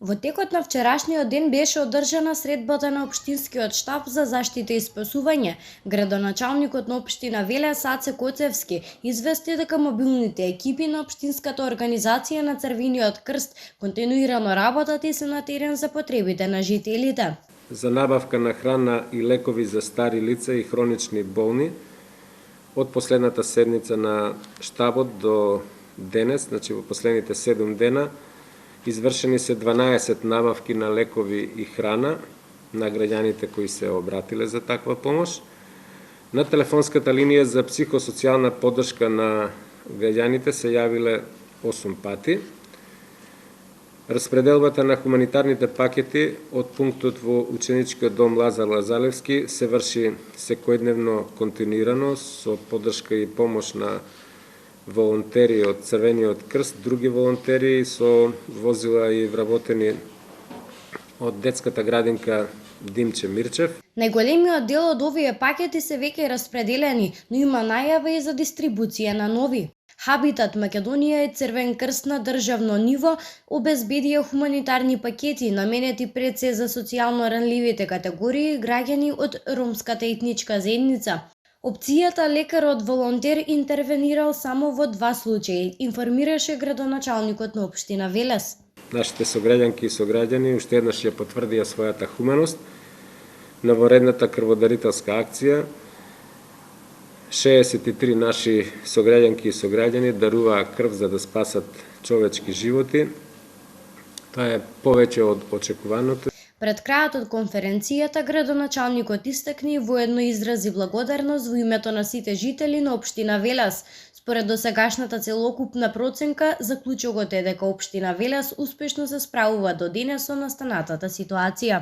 Во текот на вчерашниот ден беше одржана средбата на Општинскиот штаб за заштита и спасување. Градоначалникот на општина Велес Аце Коцевски извести дека мобилните екипи на општинската организација на Црвениот крст континуирано работат и се на терен за потребите на жителите. За набавка на храна и лекови за стари лица и хронични болни од последната седница на штабот до денес, значи во последните 7 дена, извршени се 12 набавки на лекови и храна на граѓаните кои се обратиле за таква помош. На телефонската линија за психосоцијална поддршка на граѓаните се јавиле 8 пати. Распределбата на хуманитарните пакети од пунктот во ученичкиот дом Лазар Лазалевски се врши секојдневно континуирано со поддршка и помош на волонтери од Црвениот крст, други волонтери со возила и вработени од детската градинка Димче Мирчев. Најголемиот дел од овие пакети се веќе распределени, но има најава и за дистрибуција на нови. Хабитат Македонија и Црвен крст на државно ниво обезбедија хуманитарни пакети наменети пред се за социјално ранливите категории граѓани од ромската етничка заедница. Опцијата лекарот волонтер интервенирал само во 2 случаи, информираше градоначалникот на општина Велес. Нашите сограѓанки и сограѓани уште еднаш ја потврдија својата хуманост на воредната крводарителска акција. 63 наши сограѓанки и сограѓани даруваа крв за да спасат човечки животи. Тоа е повеќе од очекуваното. Пред крајот од конференцијата, градоначалникот истакни и воедно изрази благодарност во името на сите жители на општина Велес. Според досегашната целокупна проценка, заклучокот е дека општина Велес успешно се справува до денес со настанатата ситуација.